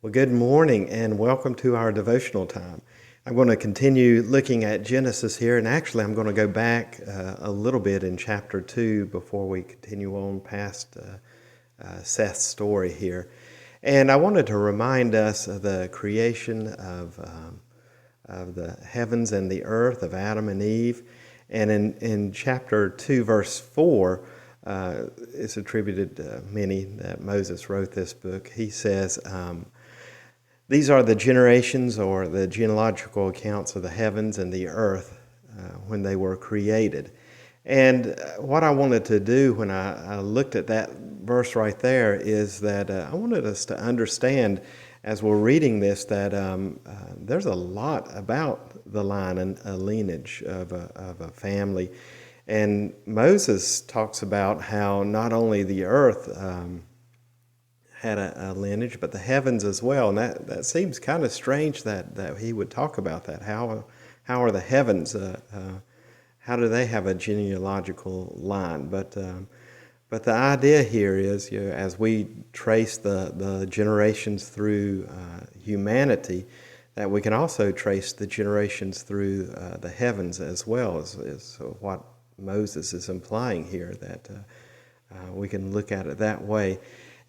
Well, good morning and welcome to our devotional time. I'm going to continue looking at Genesis here, and actually I'm going to go back a little bit in chapter 2 before we continue on past Seth's story here. And I wanted to remind us of the creation of the heavens and the earth, of Adam and Eve. And in chapter 2, verse 4, it's attributed to many that Moses wrote this book. He says, these are the generations or the genealogical accounts of the heavens and the earth when they were created. And what I wanted to do when I looked at that verse right there is that I wanted us to understand as we're reading this that there's a lot about the line and a lineage of a family. And Moses talks about how not only the earth had a lineage, but the heavens as well. And that seems kind of strange that he would talk about that. How are the heavens, how do they have a genealogical line? But the idea here is, as we trace the generations through humanity, that we can also trace the generations through the heavens as well, is what Moses is implying here, that we can look at it that way.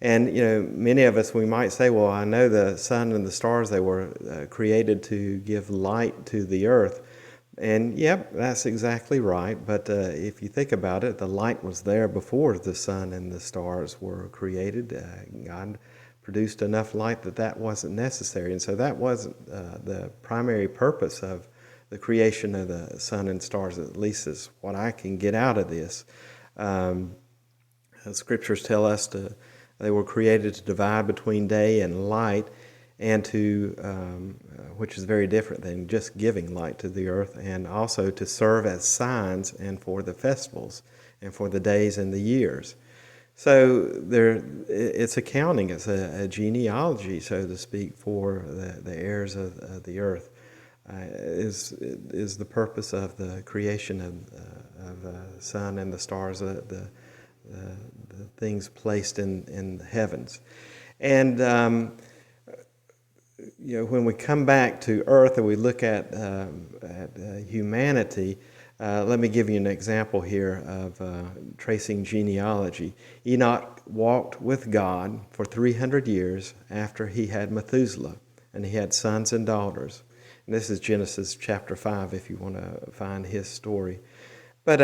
And, many of us, we might say, well, I know the sun and the stars, they were created to give light to the earth. And, yep, that's exactly right. But if you think about it, the light was there before the sun and the stars were created. God produced enough light that wasn't necessary. And so that wasn't the primary purpose of the creation of the sun and stars, at least is what I can get out of this. Scriptures tell us they were created to divide between day and light, and which is very different than just giving light to the earth, and also to serve as signs and for the festivals and for the days and the years. So it's accounting, it's a genealogy, so to speak, for the heirs of the earth. Is the purpose of the creation of the sun and the stars, the things placed in the heavens. And when we come back to earth and we look at humanity, let me give you an example here of tracing genealogy. Enoch walked with God for 300 years after he had Methuselah, and he had sons and daughters. And this is Genesis chapter 5 if you want to find his story. But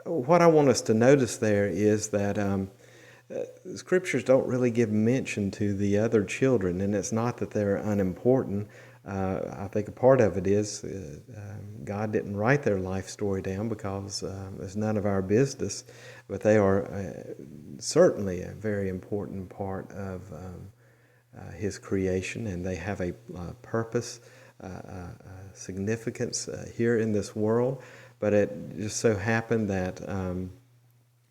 what I want us to notice there is that scriptures don't really give mention to the other children, and it's not that they're unimportant. I think a part of it is God didn't write their life story down because it's none of our business, but they are certainly a very important part of His creation, and they have a purpose, significance here in this world. But it just so happened that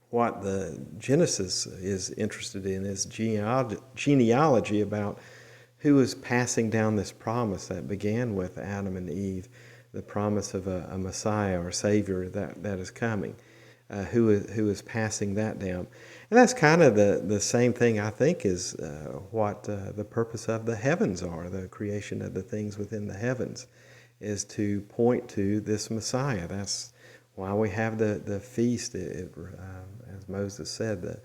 what the Genesis is interested in is genealogy about who is passing down this promise that began with Adam and Eve, the promise of a Messiah or Savior that is coming, who is passing that down. And that's kind of the same thing, I think, is what the purpose of the heavens are, the creation of the things within the heavens, is to point to this Messiah. That's why we have the feast, as Moses said,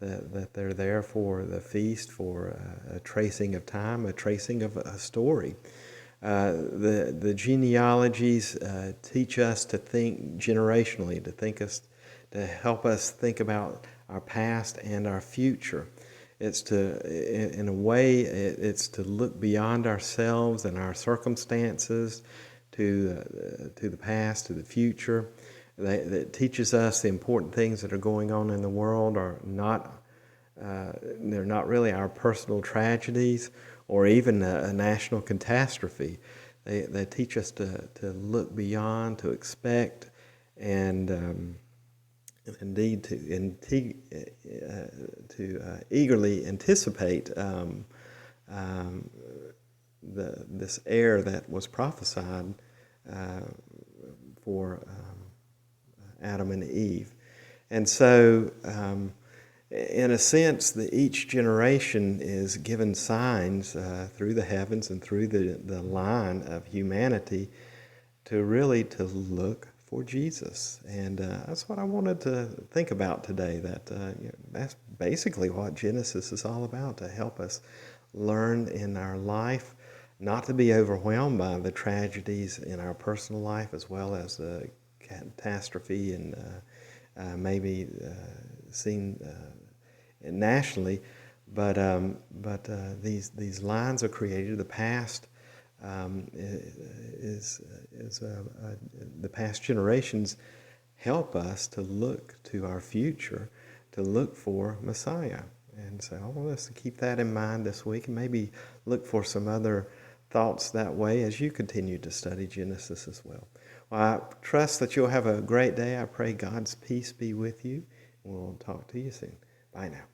that they're there for the feast, for a tracing of time, a tracing of a story. The genealogies teach us to think generationally, to help us think about our past and our future. It's in a way, it's to look beyond ourselves and our circumstances to the past, to the future. That teaches us the important things that are going on in the world are they're not really our personal tragedies or even a national catastrophe. They teach us to look beyond, to expect, and indeed to eagerly anticipate this heir that was prophesied for Adam and Eve. And so in a sense, each generation is given signs through the heavens and through the line of humanity to look for Jesus. And that's what I wanted to think about today, that that's basically what Genesis is all about, to help us learn in our life not to be overwhelmed by the tragedies in our personal life, as well as catastrophe and maybe seen nationally, but these lines are created. The past the past generations help us to look to our future, to look for Messiah. And so I want us to keep that in mind this week, and maybe look for some other thoughts that way as you continue to study Genesis as well. Well, I trust that you'll have a great day. I pray God's peace be with you. We'll talk to you soon. Bye now.